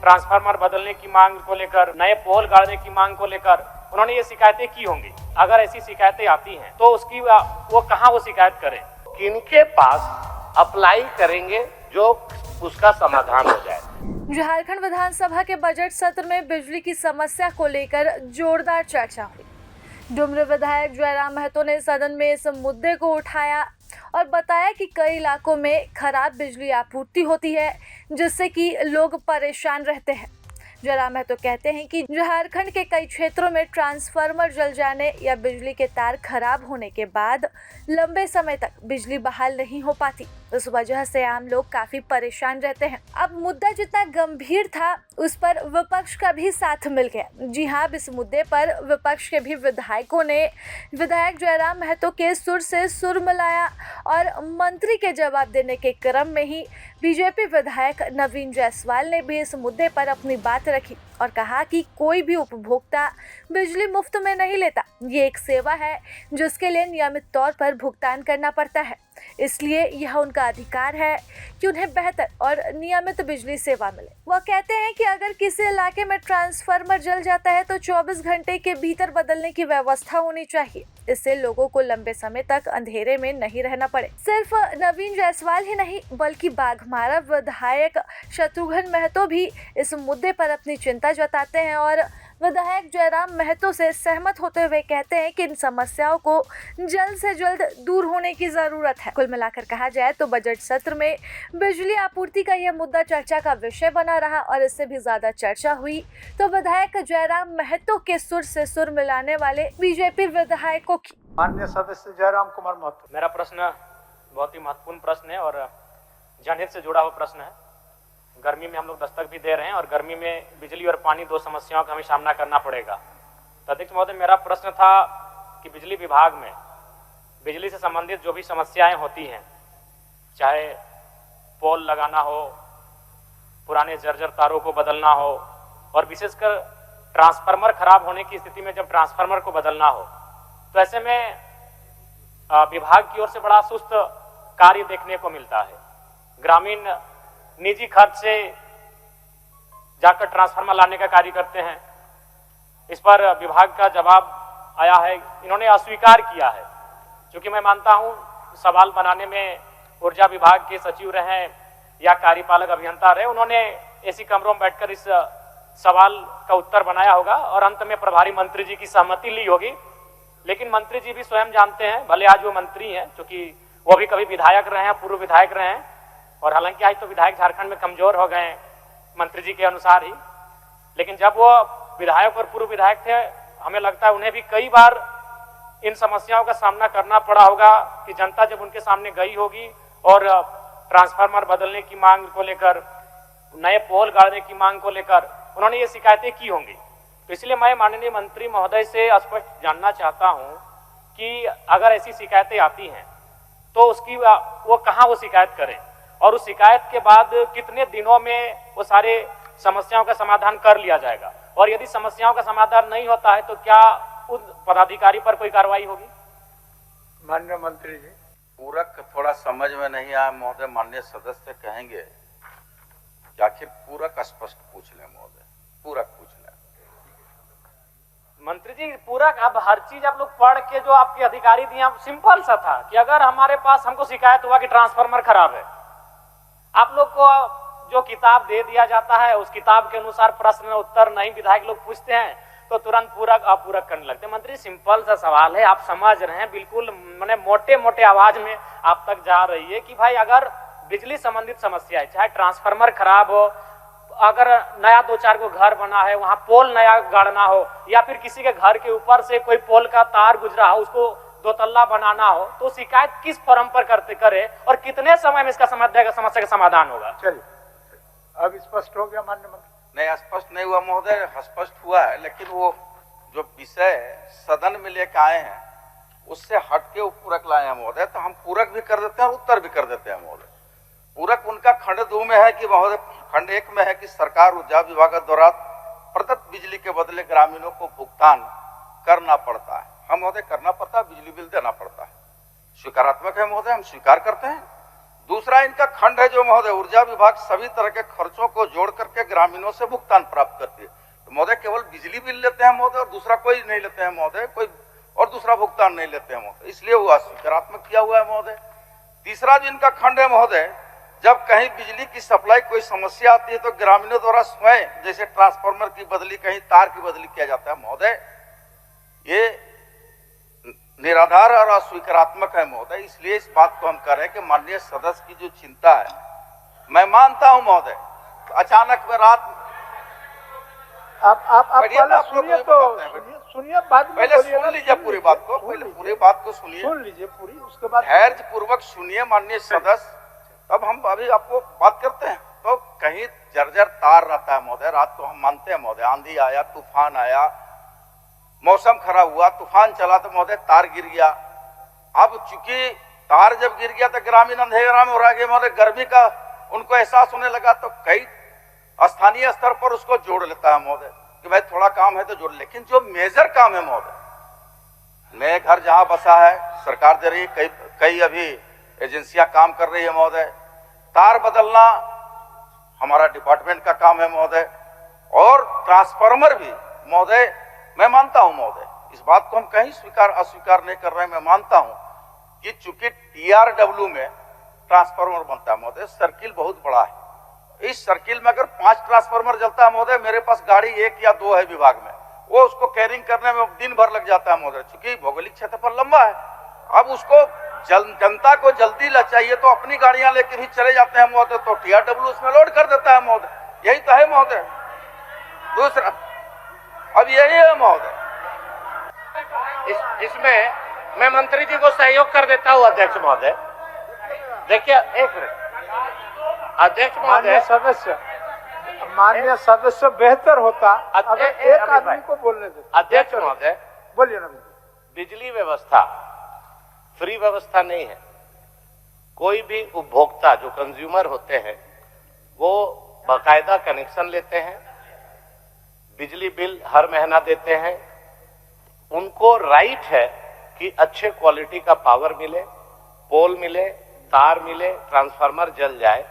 Transformer बदलने की मांग को लेकर, नए पोल गाड़ने की मांग को लेकर उन्होंने ये शिकायतें की होंगी। अगर ऐसी शिकायतें आती हैं तो उसकी वो कहाँ वो शिकायत करें, किनके पास अप्लाई करेंगे जो उसका समाधान हो जाए। झारखंड विधानसभा के बजट सत्र में बिजली की समस्या को लेकर जोरदार चर्चा हुई। डुमरी विधायक जयराम महतो ने सदन में इस मुद्दे को उठाया और बताया कि कई इलाकों में खराब बिजली आपूर्ति होती है, जिससे कि लोग परेशान रहते हैं। जयराम महतो कहते हैं कि झारखंड के कई क्षेत्रों में ट्रांसफार्मर जल जाने या बिजली के तार खराब होने के बाद लंबे समय तक बिजली बहाल नहीं हो पाती। इस वजह से आम लोग काफी परेशान रहते हैं। अब मुद्दा जितना गंभीर था, उस पर विपक्ष का भी साथ मिल गया। जी हाँ, अब इस मुद्दे पर विपक्ष के भी विधायकों ने विधायक जयराम महतो के सुर से सुर मिलाया और मंत्री के जवाब देने के क्रम में ही बीजेपी विधायक नवीन जायसवाल ने भी इस मुद्दे पर अपनी बात रखी और कहा कि कोई भी उपभोक्ता बिजली मुफ्त में नहीं लेता। ये एक सेवा है जिसके लिए नियमित तौर पर भुगतान करना पड़ता है, इसलिए यह उनका अधिकार है कि उन्हें बेहतर और नियमित बिजली सेवा मिले। वह कहते हैं कि अगर किसी इलाके में ट्रांसफार्मर जल जाता है तो 24 घंटे के भीतर बदलने की व्यवस्था होनी चाहिए। इससे लोगों को लंबे समय तक अंधेरे में नहीं रहना पड़े। सिर्फ नवीन जायसवाल ही नहीं, बल्कि बाघमारा विधायक शत्रुघ्न महतो भी इस मुद्दे पर अपनी चिंता जताते हैं और विधायक जयराम महतो से सहमत होते हुए कहते हैं कि इन समस्याओं को जल्द से जल्द दूर होने की जरूरत है। कुल मिलाकर कहा जाए तो बजट सत्र में बिजली आपूर्ति का यह मुद्दा चर्चा का विषय बना रहा और इससे भी ज्यादा चर्चा हुई तो विधायक जयराम महतो के सुर से सुर मिलाने वाले बीजेपी विधायकों की। माननीय सदस्य जयराम कुमार महतो। मेरा प्रश्न बहुत ही महत्वपूर्ण प्रश्न है और जनहित से जुड़ा हुआ प्रश्न है। गर्मी में हम लोग दस्तक भी दे रहे हैं और गर्मी में बिजली और पानी दो समस्याओं का हमें सामना करना पड़ेगा। तो अध्यक्ष महोदय, मेरा प्रश्न था कि बिजली विभाग में बिजली से संबंधित जो भी समस्याएं होती हैं, चाहे पोल लगाना हो, पुराने जर्जर तारों को बदलना हो और विशेषकर ट्रांसफार्मर खराब होने की स्थिति में जब ट्रांसफार्मर को बदलना हो, तो ऐसे में विभाग की ओर से बड़ा सुस्त कार्य देखने को मिलता है। ग्रामीण निजी खर्च से जाकर ट्रांसफार्मर लाने का कार्य करते हैं। इस पर विभाग का जवाब आया है, इन्होंने अस्वीकार किया है। क्योंकि मैं मानता हूं सवाल बनाने में ऊर्जा विभाग के सचिव रहे या कार्यपालक अभियंता रहे, उन्होंने ऐसी कमरों में बैठकर इस सवाल का उत्तर बनाया होगा और अंत में प्रभारी मंत्री जी की सहमति ली होगी। लेकिन मंत्री जी भी स्वयं जानते हैं, भले आज वो मंत्री हैं, क्योंकि वो भी कभी विधायक रहे हैं, पूर्व विधायक रहे हैं, और हालांकि आज तो विधायक झारखंड में कमजोर हो गए मंत्री जी के अनुसार ही, लेकिन जब वो विधायक और पूर्व विधायक थे, हमें लगता है उन्हें भी कई बार इन समस्याओं का सामना करना पड़ा होगा कि जनता जब उनके सामने गई होगी और ट्रांसफार्मर बदलने की मांग को लेकर, नए पोल गाड़ने की मांग को लेकर उन्होंने ये शिकायतें की होंगी। तो इसलिए मैं माननीय मंत्री महोदय से स्पष्ट जानना चाहता हूं कि अगर ऐसी शिकायतें आती हैं तो उसकी वो कहाँ वो शिकायत करें और उस शिकायत के बाद कितने दिनों में वो सारे समस्याओं का समाधान कर लिया जाएगा, और यदि समस्याओं का समाधान नहीं होता है तो क्या उन पदाधिकारी पर कोई कार्रवाई होगी? माननीय मंत्री जी। पूरक थोड़ा समझ में नहीं आया महोदय, माननीय सदस्य कहेंगे कि आखिर पूरक स्पष्ट पूछ लें महोदय, पूरक पूछ लें। मंत्री जी, पूरक अब हर चीज आप लोग पढ़ के जो आपके अधिकारी दिए, सिंपल सा था कि अगर हमारे पास हमको शिकायत हुआ कि ट्रांसफार्मर खराब है, आप लोग को जो किताब दे दिया जाता है उस किताब के अनुसार प्रश्न उत्तर नहीं विधायक लोग पूछते हैं तो तुरंत पूरक अपूरक करने लगते हैं। मंत्री, सिंपल सा सवाल है, आप समझ रहे हैं, बिल्कुल मैंने मोटे मोटे आवाज में आप तक जा रही है कि भाई अगर बिजली संबंधित समस्या है, चाहे ट्रांसफार्मर खराब हो, अगर नया 2-4 को घर बना है वहां पोल नया गाड़ना हो, या फिर किसी के घर के ऊपर से कोई पोल का तार गुजरा हो उसको 2 तल्ला बनाना हो, तो शिकायत किस फॉर्म पर करते करे और कितने समय में इसका समस्या का समाधान होगा? चलिए, अब स्पष्ट हो गया माननीय मंत्री। नहीं, स्पष्ट नहीं हुआ महोदय, स्पष्ट हुआ है, लेकिन वो जो विषय सदन में लेकर आए हैं उससे हटके वो पूरक लाए हैं महोदय, तो हम पूरक भी कर देते हैं और उत्तर भी कर देते हैं महोदय। पूरक उनका खंड 2 में है कि महोदय, खंड 1 में है कि सरकार ऊर्जा विभाग द्वारा प्रदत्त बिजली के बदले ग्रामीणों को भुगतान करना पड़ता है। हम महोदय करना पड़ता है, बिजली बिल देना पड़ता है, स्वीकारात्मक है महोदय, हम स्वीकार करते हैं। दूसरा इनका खंड है जो महोदय, ऊर्जा विभाग सभी तरह के खर्चों को जोड़ करके ग्रामीणों से भुगतान प्राप्त करती है। तो महोदय केवल बिजली बिल लेते हैं महोदय, और दूसरा कोई नहीं लेते हैं महोदय, कोई और दूसरा भुगतान नहीं लेते हैं महोदय, इसलिए वो अस्वीकारात्मक किया हुआ है महोदय। तीसरा जो इनका खंड है महोदय, जब कहीं बिजली की सप्लाई कोई समस्या आती है तो ग्रामीणों द्वारा स्वयं जैसे ट्रांसफार्मर की बदली, कहीं तार की बदली किया जाता है महोदय, ये निराधार और अस्वीकारात्मक है महोदय। इसलिए इस बात को हम कह रहे हैं कि माननीय सदस्य की जो चिंता है, मैं मानता हूं महोदय, तो अचानक में रात आप बढ़िया पहले आप लोग सुनिए, मुझे तो बताते हैं। सुनिए, बाद में पहले बोलिए सुन ना, लीजिए पूरी बात को, पहले पूरी बात को सुनिए, सुन लीजिए पूरी, उसके बाद धैर्य पूर्वक सुनिए माननीय सदस्य, तब हम अभी आपको बात करते हैं। तो कहीं जर्जर तार रहता है महोदय, रात को हम मानते हैं महोदय, आंधी आया, तूफान आया, मौसम खराब हुआ, तूफान चला तो महोदय तार गिर गया। अब चूंकि तार जब गिर गया तो ग्रामीण अंधेरा में हो रहा है महोदय, गर्मी का उनको एहसास होने लगा, तो कई स्थानीय स्तर पर उसको जोड़ लेता है महोदय कि भाई थोड़ा काम है तो जोड़। लेकिन जो मेजर काम है महोदय, नए घर जहां बसा है सरकार दे रही है, कई अभी एजेंसियां काम कर रही है महोदय, तार बदलना हमारा डिपार्टमेंट का काम है महोदय, और ट्रांसफार्मर भी महोदय मैं मानता हूं महोदय, इस बात को हम कहीं स्वीकार अस्वीकार नहीं कर रहे हैं। मैं मानता हूं कि चूंकि TRW में ट्रांसफार्मर बनता है महोदय, सर्किल बहुत बड़ा है, इस सर्किल में अगर 5 ट्रांसफार्मर जलता है महोदय, मेरे पास गाड़ी 1 या 2 है विभाग में, वो उसको कैरिंग करने में दिन भर लग जाता है महोदय, चूंकि भौगोलिक क्षेत्रफल लंबा है। अब उसको जनता को जल्दी चाहिए तो अपनी गाड़ियां लेके भी चले जाते हैं महोदय, तो TRW उसमें लोड कर देता है महोदय, यही तो है महोदय। दूसरा अब यही है महोदय, इसमें मैं मंत्री जी को सहयोग कर देता हूं अध्यक्ष महोदय। देखिए एक मिनट अध्यक्ष माननीय महोदय, सदस्य बेहतर होता अगर एक अभी आदमी भाई, को बोलने देते। अध्यक्ष महोदय, बोलिए ना। बिजली व्यवस्था फ्री व्यवस्था नहीं है। कोई भी उपभोक्ता जो कंज्यूमर होते हैं वो बाकायदा कनेक्शन लेते हैं, बिजली बिल हर महीना देते हैं, उनको राइट है कि अच्छे क्वालिटी का पावर मिले, पोल मिले, तार मिले, ट्रांसफार्मर जल जाए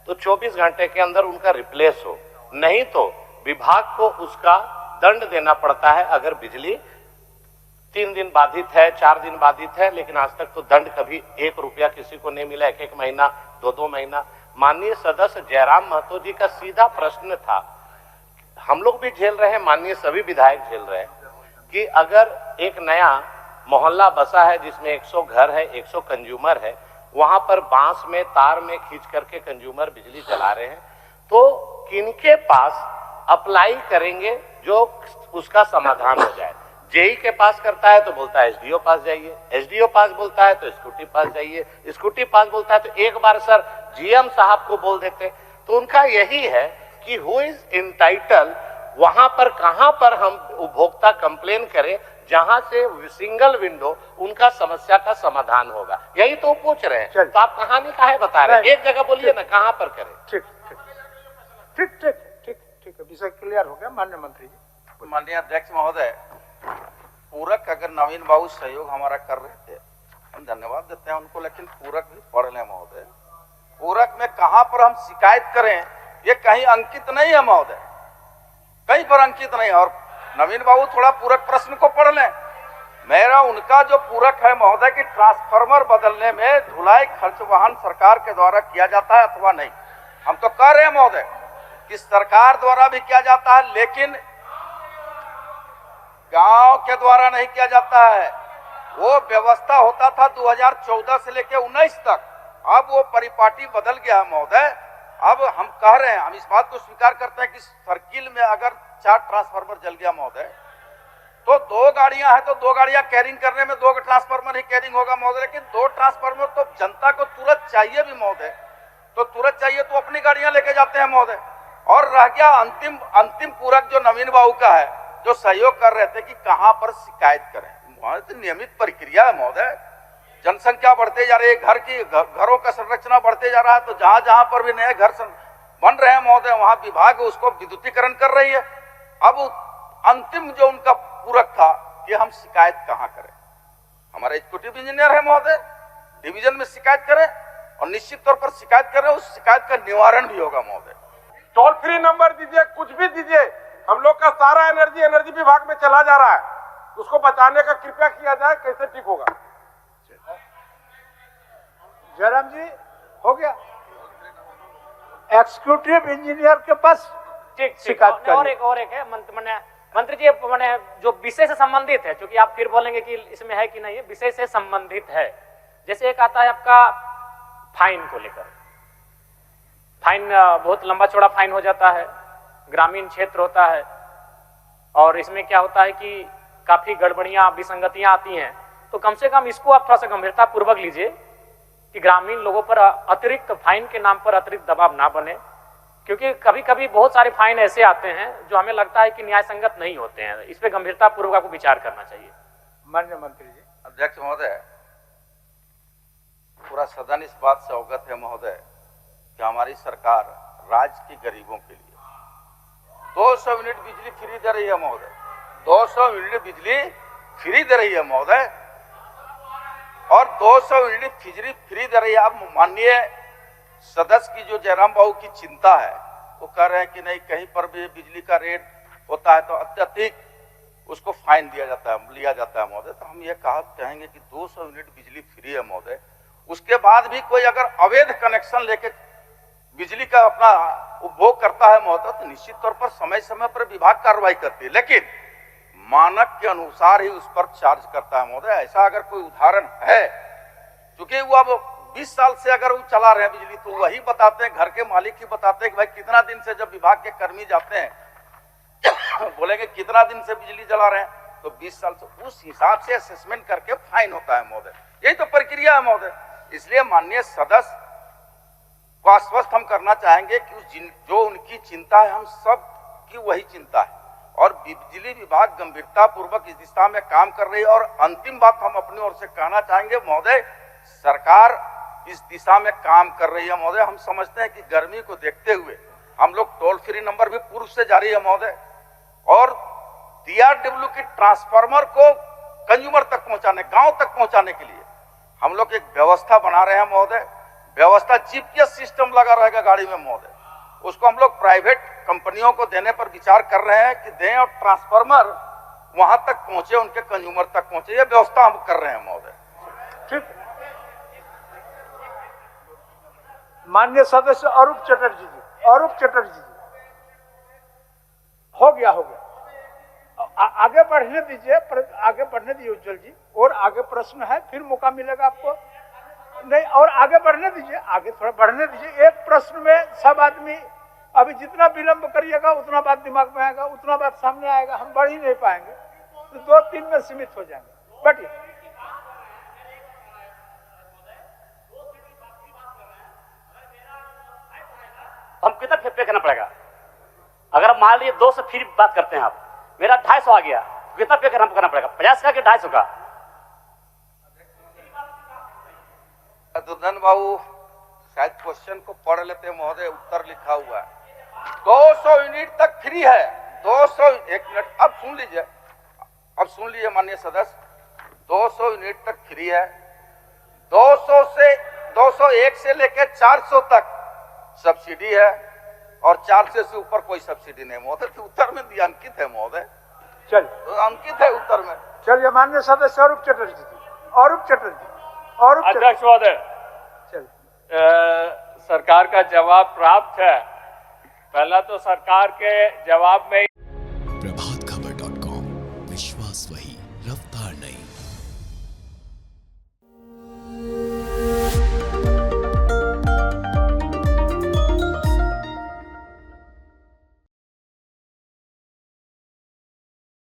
तो 24 घंटे के अंदर उनका रिप्लेस हो, नहीं तो विभाग को उसका दंड देना पड़ता है। अगर बिजली 3 दिन बाधित है, 4 दिन बाधित है, लेकिन आज तक तो दंड कभी 1 रुपया किसी को नहीं मिला, 1 महीना 2 महीना। माननीय सदस्य जयराम महतो जी का सीधा प्रश्न था, हम लोग भी झेल रहे हैं, माननीय सभी विधायक झेल रहे हैं, कि अगर एक नया मोहल्ला बसा है जिसमें 100 घर है, 100 कंज्यूमर है, वहां पर बांस में तार में खींच करके कंज्यूमर बिजली चला रहे हैं, तो किनके पास अप्लाई करेंगे जो उसका समाधान हो जाए। जेई के पास करता है तो बोलता है एसडीओ पास जाइए, एसडीओ पास बोलता है तो स्कूटी पास जाइए, स्कूटी पास बोलता है तो एक बार सर जीएम साहब को बोल देते। तो उनका यही है कि हु इज इंटाइटल, वहां पर कहां पर हम उपभोक्ता कंप्लेन करें जहां से सिंगल विंडो उनका समस्या का समाधान होगा, यही तो पूछ रहे हैं। तो आप कहानी काहे बता रहे हैं, एक जगह बोलिए ना कहां पर करें। ठीक ठीक ठीक ठीक ठीक ठीक है, विषय क्लियर हो गया माननीय मंत्री जी। माननीय अध्यक्ष महोदय, पूरक अगर नवीन बाबू सहयोग हमारा कर रहे थे, हम धन्यवाद देते हैं उनको, लेकिन पूरक भी पढ़ लें महोदय। पूरक में कहां पर हम शिकायत करें ये कहीं अंकित नहीं है महोदय, कहीं पर अंकित नहीं है। और नवीन बाबू थोड़ा पूरक प्रश्न को पढ़ लें। मेरा उनका जो पूरक है महोदय कि ट्रांसफार्मर बदलने में ढुलाई खर्च वहन सरकार के द्वारा किया जाता है अथवा नहीं। हम तो कह रहे हैं महोदय कि सरकार द्वारा भी किया जाता है, लेकिन गांव के द्वारा नहीं किया जाता है। वो व्यवस्था होता था 2014 से लेकर 19 तक, अब वो परिपाटी बदल गया है महोदय। अब हम कह रहे हैं, हम इस बात को स्वीकार करते हैं कि सर्किल में अगर 4 ट्रांसफार्मर जल गया महोदय तो 2 गाड़ियां हैं तो 2 गाड़ियां कैरिंग करने में 2 ट्रांसफार्मर ही कैरिंग होगा महोदय। लेकिन 2 ट्रांसफार्मर तो जनता को तुरंत चाहिए भी महोदय, तो तुरंत चाहिए तो अपनी गाड़ियां लेके जाते हैं महोदय। और रह गया अंतिम पूरक जो नवीन बाबू का है, जो सहयोग कर रहे थे कि कहां पर शिकायत करें। तो नियमित प्रक्रिया है महोदय, जनसंख्या बढ़ते जा रही है, घरों का संरचना बढ़ते जा रहा है, तो जहां जहां पर भी नए घर बन रहे हैं महोदय वहां विभाग उसको विद्युतीकरण कर रही है। अब अंतिम जो उनका पूरक था कि हम शिकायत कहां करें, हमारे एग्जीक्यूटिव इंजीनियर है महोदय, डिवीजन में शिकायत करें। और निश्चित तौर पर शिकायत कर रहे हैं, उस शिकायत का निवारण भी होगा महोदय। टोल फ्री नंबर दीजिए, कुछ भी दीजिए, हम लोग का सारा एनर्जी विभाग में चला जा रहा है, उसको बचाने का कृपया किया जाए, कैसे ठीक होगा। जयराम जी हो गया, एग्जीक्यूटिव इंजीनियर के पास ठीक शिकायत ठीक। और एक है मंत्री जी, मैंने जो विषय से संबंधित है, क्योंकि आप फिर बोलेंगे कि इसमें है कि नहीं है, विषय से संबंधित है। जैसे एक आता है आपका फाइन को लेकर, फाइन बहुत लंबा चौड़ा फाइन हो जाता है, ग्रामीण क्षेत्र होता है, और इसमें क्या होता है कि काफी गड़बड़ियां विसंगतियां आती हैं। तो कम से कम इसको आप थोड़ा सा गंभीरता पूर्वक लीजिए कि ग्रामीण लोगों पर अतिरिक्त फाइन के नाम पर अतिरिक्त दबाव ना बने, क्योंकि कभी कभी बहुत सारे फाइन ऐसे आते हैं जो हमें लगता है कि न्याय संगत नहीं होते हैं। इस पे गंभीरता पूर्वक आपको विचार करना चाहिए। माननीय मंत्री जी। अध्यक्ष महोदय, पूरा सदन इस बात से अवगत है महोदय कि हमारी सरकार राज्य के गरीबों के लिए 200 यूनिट बिजली फ्री दे रही है महोदय, 200 यूनिट बिजली फ्री दे रही है महोदय, और 200 यूनिट बिजली फ्री दे रही है। अब माननीय सदस्य की जो जयराम बाबू की चिंता है, वो कह रहे हैं कि नहीं कहीं पर भी बिजली का रेट होता है तो अत्यधिक उसको फाइन लिया जाता है महोदय। तो हम ये कहेंगे कि 200 यूनिट बिजली फ्री है महोदय, उसके बाद भी कोई अगर अवैध कनेक्शन लेके बिजली का अपना उपभोग करता है महोदय, तो निश्चित तौर पर समय समय पर विभाग कार्रवाई करती है, लेकिन मानक के अनुसार ही उस पर चार्ज करता है महोदय। ऐसा अगर कोई उदाहरण है, क्योंकि वो अब 20 साल से अगर वो चला रहे हैं बिजली, तो वही बताते हैं, घर के मालिक ही बताते हैं कि भाई कितना दिन से, जब विभाग के कर्मी जाते हैं बोलेंगे कितना दिन से बिजली जला रहे हैं, तो 20 साल से, उस हिसाब से असेसमेंट करके फाइन होता है महोदय। यही तो प्रक्रिया है महोदय। इसलिए माननीय सदस्य को आश्वस्त हम करना चाहेंगे कि जो उनकी चिंता है, हम सब की वही चिंता है, और बिजली विभाग गंभीरता पूर्वक इस दिशा में काम कर रही है। और अंतिम बात हम अपनी ओर से कहना चाहेंगे महोदय, सरकार इस दिशा में काम कर रही है महोदय। हम समझते हैं कि गर्मी को देखते हुए हम लोग टोल फ्री नंबर भी पूर्व से जारी है महोदय, और DRW की ट्रांसफार्मर को कंज्यूमर तक पहुंचाने, गांव तक पहुंचाने के लिए हम लोग एक व्यवस्था बना रहे हैं महोदय। व्यवस्था GPS सिस्टम लगा रहेगा गाड़ी में महोदय, उसको हम लोग प्राइवेट कंपनियों को देने पर विचार कर रहे हैं कि दें, और ट्रांसफार्मर वहां तक पहुंचे, उनके कंज्यूमर तक पहुंचे, ये व्यवस्था हम कर रहे हैं महोदय। ठीक। माननीय सदस्य अरूप चटर्जी जी, हो गया आगे बढ़ने दीजिए, आगे बढ़ने दीजिए उज्जवल जी। और आगे प्रश्न है, फिर मौका मिलेगा आपको। नहीं, और आगे बढ़ने दीजिए, आगे थोड़ा बढ़ने दीजिए। एक प्रश्न में सब आदमी, अभी जितना विलंब करिएगा उतना बात दिमाग में आएगा, उतना बात सामने आएगा, हम बढ़ ही नहीं पाएंगे, तो 2-3 में सीमित हो जाएंगे। बैठिए। हम कितना पे करना पड़ेगा? अगर आप मान लीजिए 2 से फिर बात करते हैं, आप मेरा 250 आ गया, कितना पे करना पड़ेगा? 50 का कि 250 का? दुर्धन बाबू शायद क्वेश्चन को पढ़ लेते हैं महोदय, उत्तर लिखा हुआ है 200 यूनिट तक फ्री है। 200, एक मिनट, अब सुन लीजिए माननीय सदस्य, 200 यूनिट तक फ्री है। 201 से लेकर 400 तक सब्सिडी है, और 400 से ऊपर कोई सब्सिडी नहीं महोदय। तो उत्तर में दिया अंकित है महोदय, चलिए, तो अंकित है उत्तर में। चलिए माननीय सदस्य अरूप चटर्जी जी। अध्यक्ष महोदय, सरकार का जवाब प्राप्त है। पहला तो सरकार के जवाब में प्रभातखबर.com, विश्वास वही, रफ्तार नहीं।